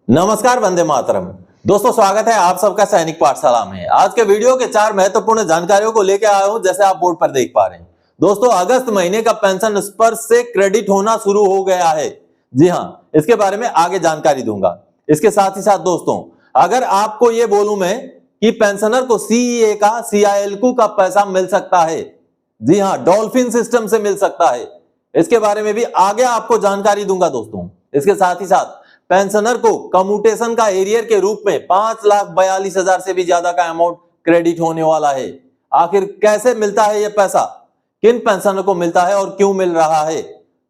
नमस्कार, वंदे मातरम। दोस्तों, स्वागत है आप सबका सैनिक पाठशाला में। आज के वीडियो के 4 महत्वपूर्ण जानकारियों को लेकर आया हूं, जैसे आप बोर्ड पर देख पा रहे हैं। दोस्तों, अगस्त महीने का पेंशन स्पर्श से क्रेडिट होना शुरू हो गया है। जी हां, इसके बारे में आगे जानकारी दूंगा। इसके साथ ही साथ दोस्तों, अगर आपको ये बोलूं मैं कि पेंशनर को सीईए का, सीआईएलक्यू का पैसा मिल सकता है। जी हां, डॉल्फिन सिस्टम से मिल सकता है। इसके बारे में भी आगे आपको जानकारी दूंगा दोस्तों। इसके साथ ही साथ पेंशनर को कम्यूटेशन का एरियर के रूप में 5,42,000 से भी ज्यादा का अमाउंट क्रेडिट होने वाला है। आखिर कैसे मिलता है यह पैसा, किन पेंशनर को मिलता है और क्यों मिल रहा है?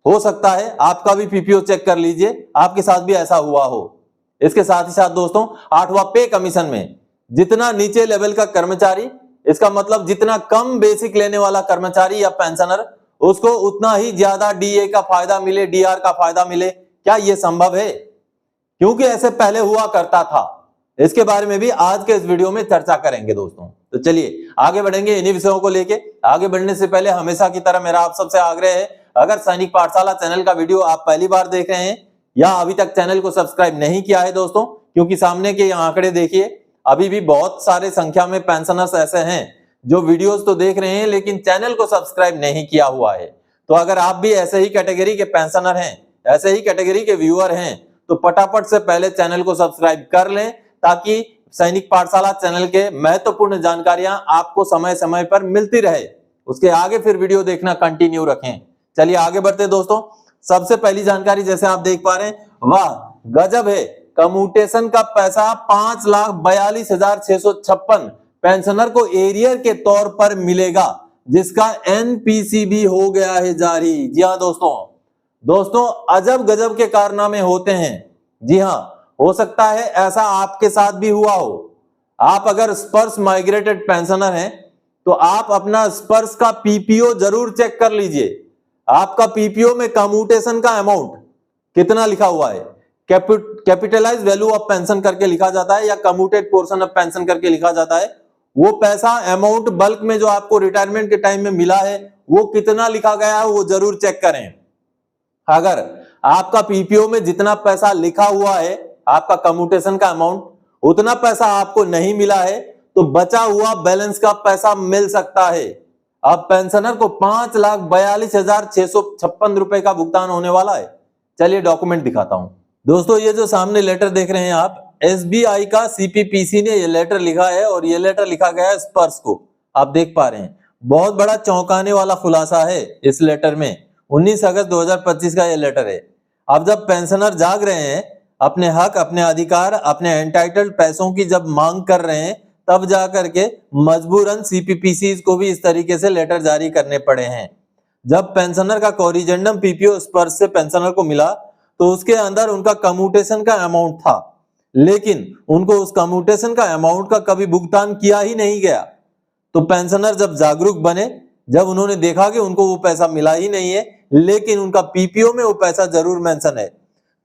हो सकता है आपका भी पीपीओ चेक कर लीजिए, आपके साथ भी ऐसा हुआ हो। इसके साथ ही साथ दोस्तों, 8वां पे कमीशन में जितना नीचे लेवल का कर्मचारी, इसका मतलब जितना कम बेसिक लेने वाला कर्मचारी या पेंशनर, उसको उतना ही ज्यादा डीए का फायदा मिले, डीआर का फायदा मिले। क्या यह संभव है? क्योंकि ऐसे पहले हुआ करता था। इसके बारे में भी आज के इस वीडियो में चर्चा करेंगे दोस्तों। तो चलिए आगे बढ़ेंगे इन्हीं विषयों को लेके। आगे बढ़ने से पहले हमेशा की तरह मेरा आप सबसे आग्रह है, अगर सैनिक पाठशाला चैनल का वीडियो आप पहली बार देख रहे हैं या अभी तक चैनल को सब्सक्राइब नहीं किया है दोस्तों, क्योंकि सामने के आंकड़े देखिए, अभी भी बहुत सारे संख्या में पेंशनर्स ऐसे हैं जो वीडियोस तो देख रहे हैं लेकिन चैनल को सब्सक्राइब नहीं किया हुआ है। तो अगर आप भी ऐसे ही कैटेगरी के पेंशनर हैं, ऐसे ही कैटेगरी के व्यूअर हैं, तो फटाफट से पहले चैनल को सब्सक्राइब कर लें, ताकि सैनिक पाठशाला चैनल के महत्वपूर्ण जानकारियां आपको समय समय पर मिलती रहे। उसके आगे फिर वीडियो देखना कंटिन्यू रखें। चलिए आगे बढ़ते दोस्तों। सबसे पहली जानकारी जैसे आप देख पा रहे हैं, वाह गजब है, कम्यूटेशन का पैसा 5,42,656 पेंशनर को एरियर के तौर पर मिलेगा, जिसका एनपीसी भी हो गया है जारी। जी हाँ दोस्तों, अजब गजब के कारनामे होते हैं। जी हां, हो सकता है ऐसा आपके साथ भी हुआ हो। आप अगर स्पर्श माइग्रेटेड पेंशनर हैं तो आप अपना स्पर्श का पीपीओ जरूर चेक कर लीजिए। आपका पीपीओ में कम्यूटेशन का अमाउंट कितना लिखा हुआ है, कैपिटलाइज वैल्यू ऑफ पेंशन करके लिखा जाता है या कम्यूटेड पोर्शन ऑफ पेंशन करके लिखा जाता है। वो पैसा अमाउंट बल्क में जो आपको रिटायरमेंट के टाइम में मिला है, वो कितना लिखा गया है, वो जरूर चेक करें। अगर आपका पीपीओ में जितना पैसा लिखा हुआ है, आपका कम्यूटेशन का अमाउंट, उतना पैसा आपको नहीं मिला है, तो बचा हुआ बैलेंस का पैसा मिल सकता है। अब पेंशनर को 5,42,656 रुपए का भुगतान होने वाला है। चलिए डॉक्यूमेंट दिखाता हूं दोस्तों। ये जो सामने लेटर देख रहे हैं आप, एसबीआई का सीपीपीसी ने ये लेटर लिखा है और ये लेटर लिखा गया है स्पर्श को। आप देख पा रहे हैं, बहुत बड़ा चौंकाने वाला खुलासा है इस लेटर में। 19 अगस्त 2025 का ये लेटर है। अब जब पेंशनर जाग रहे हैं, अपने हक, अपने अधिकार, अपने एंटाइटल्ड पैसों की जब मांग कर रहे हैं, तब जाकर के मजबूरन सीपीपीसी को भी इस तरीके से लेटर जारी करने पड़े हैं। जब पेंशनर का कोरिजेंडम पीपीओ स्पर्श से पेंशनर को मिला, तो उसके अंदर उनका कम्यूटेशन का अमाउंट था, लेकिन उनको उस कम्यूटेशन का अमाउंट का कभी भुगतान किया ही नहीं गया। तो पेंशनर जब जागरूक बने, जब उन्होंने देखा कि उनको वो पैसा मिला ही नहीं है, लेकिन उनका पीपीओ में वो पैसा जरूर मेंशन है,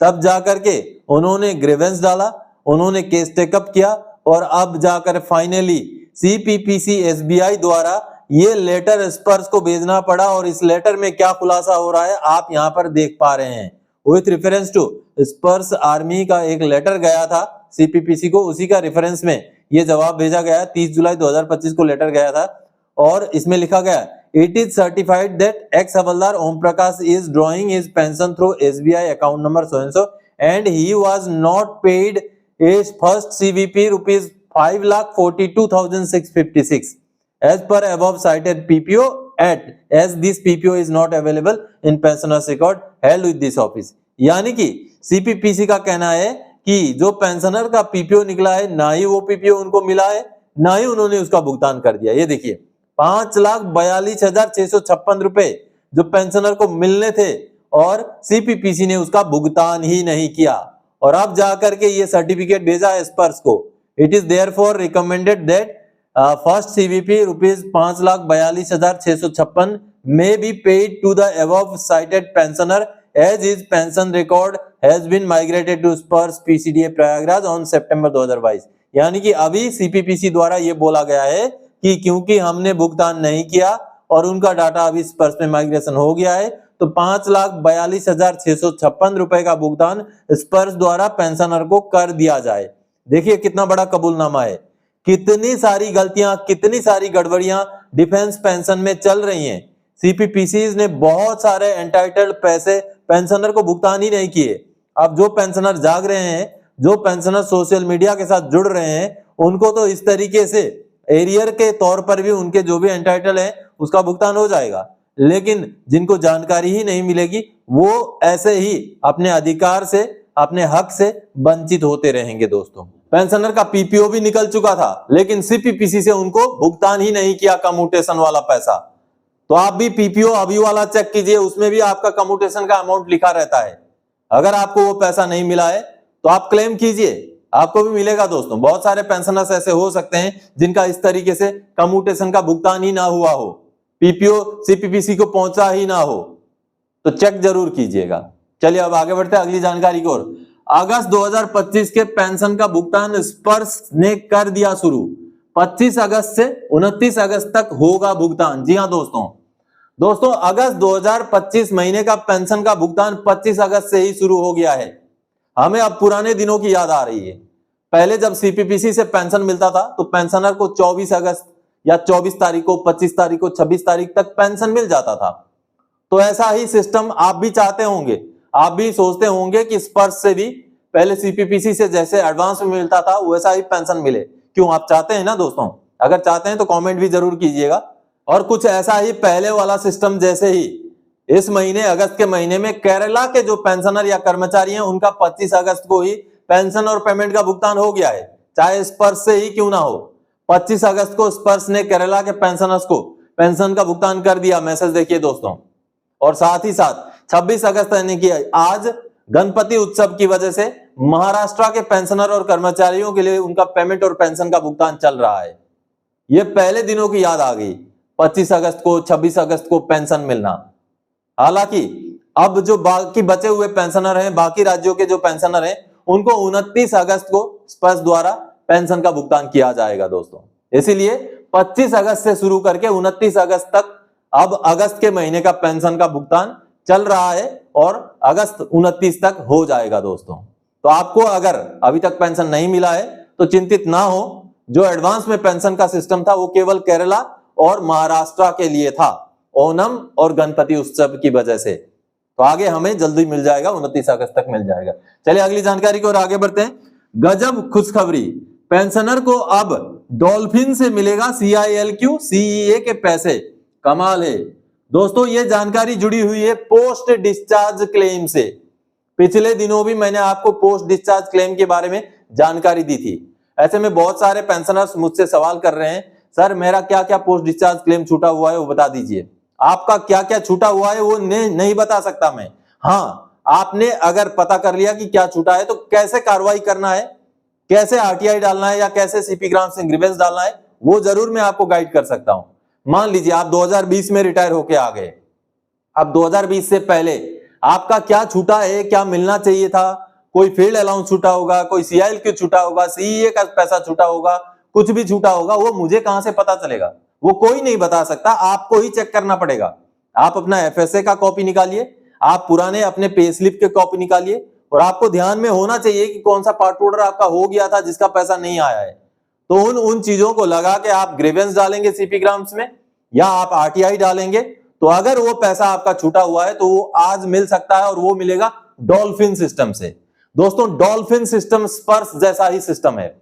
तब जाकर के उन्होंने ग्रीवेंस डाला, उन्होंने केस टेकअप किया और अब जाकर फाइनली सीपीपीसी एसबीआई द्वारा ये लेटर स्पर्श को भेजना पड़ा। और इस लेटर में क्या खुलासा हो रहा है आप यहां पर देख पा रहे हैं। विथ रेफरेंस टू स्पर्श आर्मी का एक लेटर गया था सीपीपीसी को, उसी का रेफरेंस में ये जवाब भेजा गया। 30 जुलाई 2025 को लेटर गया था और इसमें लिखा गया, It is certified that ex Havaldar Om Prakash is drawing his pension through SBI account number so and so, and he was not paid his first CVP rupees 5,42,656 as per above cited PPO as this PPO is not available in pensioners record held with this office। यानी कि CPPC का कहना है कि जो pensioner का PPO निकला है, ना ही वो पीपीओ उनको मिला है, ना ही उन्होंने उसका भुगतान कर दिया। ये देखिए 5,42,656 रुपए जो पेंशनर को मिलने थे और सीपीपीसी ने उसका भुगतान ही नहीं किया। और अब जाकर के ये सर्टिफिकेट भेजा है स्पर्श को। It is therefore recommended that first CVP rupees 5,42,656 may be paid to the above cited pensioner as his pension record has been migrated to Spurs PCDA Prayagraj on September 2022। यानी कि अभी सीपीपीसी द्वारा ये बोला गया है कि क्योंकि हमने भुगतान नहीं किया और उनका डाटा अभी स्पर्श में माइग्रेशन हो गया है, तो 5,42,656 रुपए का भुगतान स्पर्श द्वारा पेंशनर को कर दिया जाए। देखिए कितना बड़ा कबूलनामा है, कितनी सारी गलतियां, कितनी सारी गड़बड़ियां डिफेंस पेंशन में चल रही हैं। सीपीपीसीज ने बहुत सारे एंटाइटल्ड पैसे पेंशनर को भुगतान ही नहीं किए। अब जो पेंशनर जाग रहे हैं, जो पेंशनर सोशल मीडिया के साथ जुड़ रहे हैं, उनको तो इस तरीके से एरियर के तौर पर भी उनके जो भी एंटाइटल है उसका भुगतान हो जाएगा। लेकिन जिनको जानकारी ही नहीं मिलेगी वो ऐसे ही अपने अधिकार से, अपने हक से वंचित होते रहेंगे। दोस्तों, पेंशनर का पीपीओ भी निकल चुका था, लेकिन सीपीपीसी से उनको भुगतान ही नहीं किया कम्यूटेशन वाला पैसा। तो आप भी पीपीओ अभी वाला चेक कीजिए, उसमें भी आपका कम्यूटेशन का अमाउंट लिखा रहता है। अगर आपको वो पैसा नहीं मिला है तो आप क्लेम कीजिए, आपको भी मिलेगा। दोस्तों, बहुत सारे पेंशनर्स ऐसे हो सकते हैं जिनका इस तरीके से कम्यूटेशन का भुगतान ही ना हुआ हो, पीपीओ सीपीपीसी को पहुंचा ही ना हो, तो चेक जरूर कीजिएगा। चलिए अब आगे बढ़ते हैं अगली जानकारी की ओर। अगस्त 2025 के पेंशन का भुगतान स्पर्श ने कर दिया शुरू। 25 अगस्त से 29 अगस्त तक होगा भुगतान। जी हाँ दोस्तों, अगस्त 2025 महीने का पेंशन का भुगतान 25 अगस्त से ही शुरू हो गया है। हमें अब पुराने दिनों की याद आ रही है। पहले जब सीपीपीसी से पेंशन मिलता था तो पेंशनर को 24 अगस्त या 24 तारीख को, 25 तारीख को, 26 तारीख तक पेंशन मिल जाता था। तो ऐसा ही सिस्टम आप भी चाहते होंगे, आप भी सोचते होंगे कि स्पर्श से भी पहले सीपीपीसी से जैसे एडवांस में मिलता था वैसा ही पेंशन मिले। क्यों, आप चाहते हैं ना दोस्तों? अगर चाहते हैं तो कमेंट भी जरूर कीजिएगा। और कुछ ऐसा ही पहले वाला सिस्टम जैसे ही इस महीने, अगस्त के महीने में केरला के जो पेंशनर या कर्मचारी हैं उनका 25 अगस्त को ही पेंशन और पेमेंट का भुगतान हो गया है, चाहे स्पर्श से ही क्यों ना हो। 25 अगस्त को स्पर्श ने केरला के पेंशनर्स को पेंशन का भुगतान कर दिया, मैसेज देखिए दोस्तों। और साथ ही साथ 26 अगस्त यानी कि आज गणपति उत्सव की वजह से महाराष्ट्र के पेंशनर और कर्मचारियों के लिए उनका पेमेंट और पेंशन का भुगतान चल रहा है। ये पहले दिनों की याद आ गई, 25 अगस्त को, 26 अगस्त को पेंशन मिलना। हालांकि अब जो बाकी बचे हुए पेंशनर हैं, बाकी राज्यों के जो पेंशनर हैं, उनको 29 अगस्त को स्पर्श द्वारा पेंशन का भुगतान किया जाएगा दोस्तों। इसीलिए 25 अगस्त से शुरू करके 29 अगस्त तक अब अगस्त के महीने का पेंशन का भुगतान चल रहा है और अगस्त 29 तक हो जाएगा दोस्तों। तो आपको अगर अभी तक पेंशन नहीं मिला है तो चिंतित ना हो। जो एडवांस में पेंशन का सिस्टम था वो केवल केरला और महाराष्ट्र के लिए था, ओणम और गणपति उत्सव की वजह से। तो आगे हमें जल्दी मिल जाएगा, 29 अगस्त तक मिल जाएगा। चलिए अगली जानकारी की ओर आगे बढ़ते हैं। गजब खुशखबरी, पेंशनर को अब डॉल्फिन से मिलेगा CILQ CEA के पैसे। कमाल है दोस्तों, ये जानकारी जुड़ी हुई है पोस्ट डिस्चार्ज क्लेम से। पिछले दिनों भी मैंने आपको पोस्ट डिस्चार्ज क्लेम के बारे में जानकारी दी थी। ऐसे में बहुत सारे पेंशनर्स मुझसे सवाल कर रहे हैं, सर मेरा क्या क्या पोस्ट डिस्चार्ज क्लेम छूटा हुआ है वो बता दीजिए। आपका क्या क्या छूटा हुआ है वो नहीं बता सकता मैं। हाँ, आपने अगर पता कर लिया कि क्या छूटा है तो कैसे कार्रवाई करना है, कैसे RTI डालना है या कैसे CP ग्राम से ग्रीवेंस डालना है, वो जरूर मैं आपको गाइड कर सकता हूं। मान लीजिए आप 2020 में रिटायर होके आ गए, अब 2020 से पहले आपका क्या छूटा है, क्या मिलना चाहिए था, कोई फील्ड अलाउंस छूटा होगा, कोई CILQ छूटा होगा, CEA का पैसा छूटा होगा, कुछ भी छूटा होगा, वो मुझे कहां से पता चलेगा? वो कोई नहीं बता सकता, आपको ही चेक करना पड़ेगा। आप अपना FSA का कॉपी निकालिए, आप पुराने अपने पे स्लिप के कॉपी निकालिए, और आपको ध्यान में होना चाहिए कि कौन सा पार्ट ऑर्डर आपका हो गया था जिसका पैसा नहीं आया है। तो उन चीजों को लगा के आप ग्रीवेंस डालेंगे CP ग्राम्स में या आप RTI डालेंगे, तो अगर वो पैसा आपका छूटा हुआ है तो वो आज मिल सकता है, और वो मिलेगा डॉल्फिन सिस्टम से। दोस्तों, डॉल्फिन सिस्टम स्पर्श जैसा ही सिस्टम है।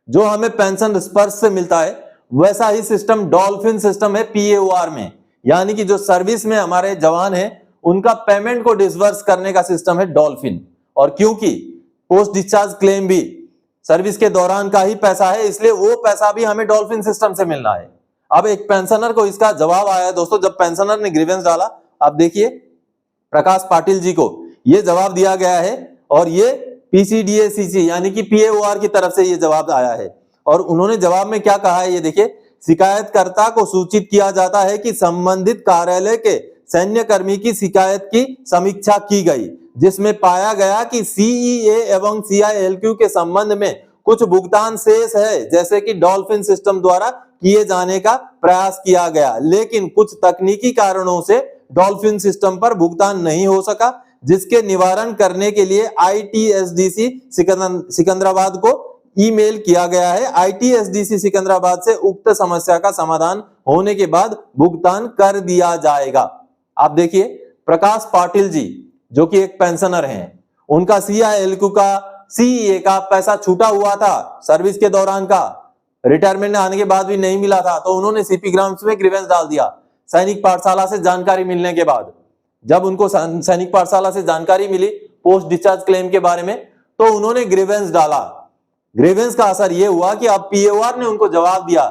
जो हमें पेंशन स्पर्श से मिलता है वैसा ही सिस्टम डॉल्फिन सिस्टम है PAOR में, यानी कि जो सर्विस में हमारे जवान हैं उनका पेमेंट को डिसबर्स करने का सिस्टम है डॉल्फिन। और क्योंकि पोस्ट डिस्चार्ज क्लेम भी सर्विस के दौरान का ही पैसा है, इसलिए वो पैसा भी हमें डॉल्फिन सिस्टम से मिलना है। अब एक पेंशनर को इसका जवाब आया दोस्तों, जब पेंशनर ने ग्रीवेंस डाला, अब देखिए प्रकाश पाटिल जी को ये जवाब दिया गया है, और ये PCDACC यानी कि PAOR की तरफ से ये जवाब आया है। और उन्होंने जवाब में क्या कहा है ये देखिए, शिकायतकर्ता को सूचित किया जाता है कि संबंधित कार्यालय के सैन्य कर्मी की शिकायत की समीक्षा की गई, जिसमें पाया गया कि CEA एवं CILQ के संबंध में कुछ भुगतान शेष है, जैसे कि डॉल्फिन सिस्टम द्वारा किए जाने का प्रयास किया गया, लेकिन कुछ तकनीकी कारणों से डॉल्फिन सिस्टम पर भुगतान नहीं हो सका, जिसके निवारण करने के लिए ITSDC सिकंदराबाद को ईमेल किया गया है। ITSDC सिकंदराबाद से उक्त समस्या का समाधान होने के बाद भुगतान कर दिया जाएगा। आप देखिए, प्रकाश पाटिल जी जो कि एक पेंशनर हैं, उनका CILQ का CEA का पैसा छूटा हुआ था सर्विस के दौरान का, रिटायरमेंट आने के बाद भी नहीं मिला था, तो उन्होंने CP ग्राम्स में ग्रीवेंस डाल दिया। सैनिक पाठशाला से जानकारी मिलने के बाद, जब उनको सैनिक पाठशाला से जानकारी मिली पोस्ट डिस्चार्ज क्लेम के बारे में, तो उन्होंने ग्रीवेंस डाला। ग्रीवेंस का असर यह हुआ कि अब POR ने उनको जवाब दिया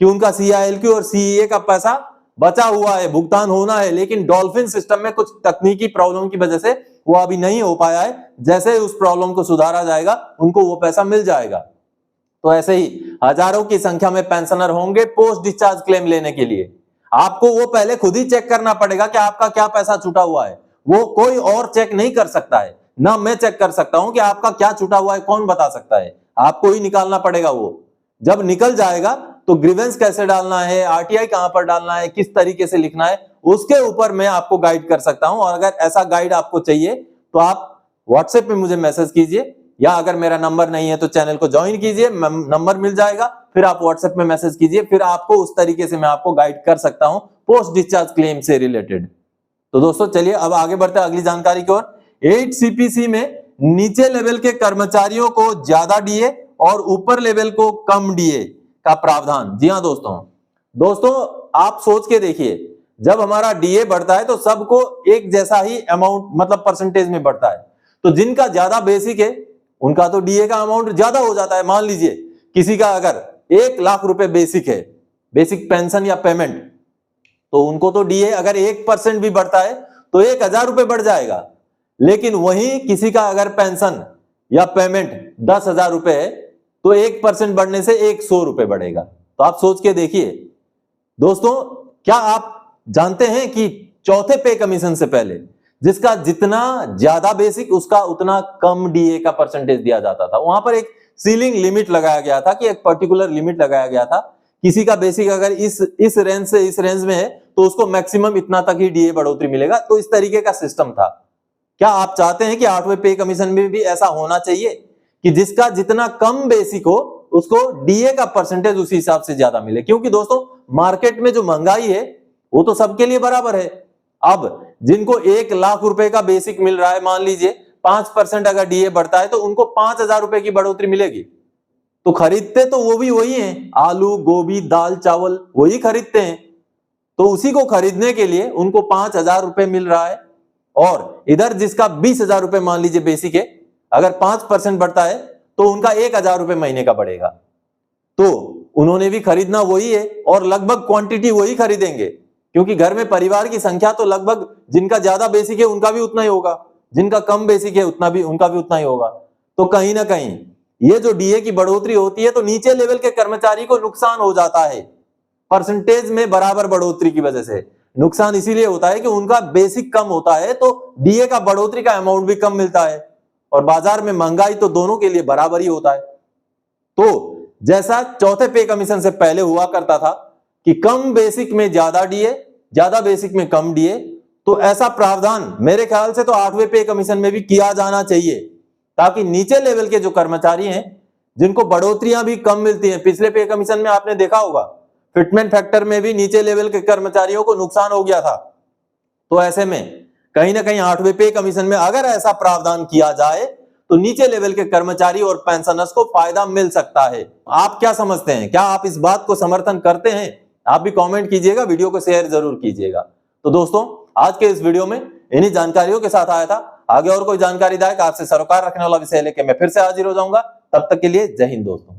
कि उनका CILQ और CEA का पैसा बचा हुआ है, भुगतान होना है, लेकिन डॉल्फिन सिस्टम में कुछ तकनीकी प्रॉब्लम की वजह से वो अभी नहीं हो पाया है। जैसे उस प्रॉब्लम को सुधारा जाएगा उनको वो पैसा मिल जाएगा। तो ऐसे ही हजारों की संख्या में पेंशनर होंगे पोस्ट डिस्चार्ज क्लेम लेने के लिए। आपको वो पहले खुद ही चेक करना पड़ेगा कि आपका क्या पैसा छूटा हुआ है, वो कोई और चेक नहीं कर सकता है, ना मैं चेक कर सकता हूं कि आपका क्या छूटा हुआ है, कौन बता सकता है, आपको ही निकालना पड़ेगा। वो जब निकल जाएगा तो ग्रीवेंस कैसे डालना है, RTI कहां पर डालना है, किस तरीके से लिखना है, उसके ऊपर मैं आपको गाइड कर सकता हूं। और अगर ऐसा गाइड आपको चाहिए तो आप WhatsApp पे मुझे मैसेज कीजिए, या अगर मेरा नंबर नहीं है तो चैनल को ज्वाइन कीजिए, नंबर मिल जाएगा, फिर आप WhatsApp में मैसेज कीजिए, फिर आपको उस तरीके से मैं आपको गाइड कर सकता हूं पोस्ट डिस्चार्ज क्लेम से रिलेटेड। तो दोस्तों चलिए अब आगे बढ़ते हैं अगली जानकारी की ओर। 8 CPC में नीचे लेवल के कर्मचारियों को ज्यादा DA और ऊपर लेवल को कम DA का प्रावधान। जी हाँ दोस्तों आप सोच के देखिए, जब हमारा DA बढ़ता है तो सबको एक जैसा ही अमाउंट मतलब परसेंटेज में बढ़ता है, तो जिनका ज्यादा बेसिक है उनका तो DA का अमाउंट ज्यादा हो जाता है। मान लीजिए किसी का अगर 1 लाख रुपए बेसिक है, बेसिक पेंशन या पेमेंट, तो उनको तो DA अगर 1% भी बढ़ता है तो 1000 रुपए बढ़ जाएगा। लेकिन वहीं किसी का अगर पेंशन या पेमेंट 10,000 रुपए है तो 1% बढ़ने से 100 रुपए बढ़ेगा। तो आप सोच के देखिए दोस्तों, क्या आप जानते हैं कि चौथे पे कमीशन से पहले जिसका जितना ज्यादा बेसिक उसका उतना कम DA का परसेंटेज दिया जाता था। वहां पर एक सीलिंग लिमिट लगाया गया था कि एक पर्टिकुलर लिमिट लगाया गया था, किसी का बेसिक अगर इस रेंज से इस रेंज में है तो उसको मैक्सिमम इतना तक ही DA बढ़ोतरी मिलेगा। तो इस तरीके का सिस्टम था। क्या आप चाहते हैं कि 8वें पे कमीशन में भी ऐसा होना चाहिए कि जिसका जितना कम बेसिक हो उसको DA का परसेंटेज उसी हिसाब से ज्यादा मिले? क्योंकि दोस्तों मार्केट में जो महंगाई है वो तो सबके लिए बराबर है। अब जिनको 1 लाख रुपए का बेसिक मिल रहा है, मान लीजिए 5% अगर DA बढ़ता है तो उनको 5,000 रुपए की बढ़ोतरी मिलेगी। तो खरीदते तो वो भी वही हैं, आलू गोभी दाल चावल वही खरीदते हैं। तो उसी को खरीदने के लिए उनको 5,000 रुपए मिल रहा है, और इधर जिसका 20,000 रुपए मान लीजिए बेसिक है, अगर 5% बढ़ता है तो उनका 1,000 रुपए महीने का बढ़ेगा। तो उन्होंने भी खरीदना वही है और लगभग क्वांटिटी वही खरीदेंगे, क्योंकि घर में परिवार की संख्या तो लगभग जिनका ज्यादा बेसिक है उनका भी उतना ही होगा, जिनका कम बेसिक है उनका भी उतना ही होगा। तो कहीं ना कहीं ये जो DA की बढ़ोतरी होती है तो नीचे लेवल के कर्मचारी को नुकसान हो जाता है। परसेंटेज में बराबर बढ़ोतरी की वजह से नुकसान इसीलिए होता है कि उनका बेसिक कम होता है तो DA का बढ़ोतरी का अमाउंट भी कम मिलता है, और बाजार में महंगाई तो दोनों के लिए बराबर ही होता है। तो जैसा चौथे पे कमीशन से पहले हुआ करता था कि कम बेसिक में ज्यादा DA, ज्यादा बेसिक में कम DA, तो ऐसा प्रावधान मेरे ख्याल से तो 8वें पे कमीशन में भी किया जाना चाहिए, ताकि नीचे लेवल के जो कर्मचारी हैं जिनको बढ़ोतरियां भी कम मिलती हैं। पिछले पे कमीशन में आपने देखा होगा फिटमेंट फैक्टर में भी नीचे लेवल के कर्मचारियों को नुकसान हो गया था। तो ऐसे में कहीं ना कहीं 8वें पे कमीशन में अगर ऐसा प्रावधान किया जाए तो नीचे लेवल के कर्मचारी और पेंशनर्स को फायदा मिल सकता है। आप क्या समझते हैं? क्या आप इस बात को समर्थन करते हैं? आप भी कमेंट कीजिएगा, वीडियो को शेयर जरूर कीजिएगा। तो दोस्तों आज के इस वीडियो में इन्हीं जानकारियों के साथ आया था। आगे और कोई जानकारीदायक आपसे सरोकार रखने वाला विषय लेके मैं फिर से हाजिर हो जाऊंगा। तब तक के लिए जय हिंद दोस्तों।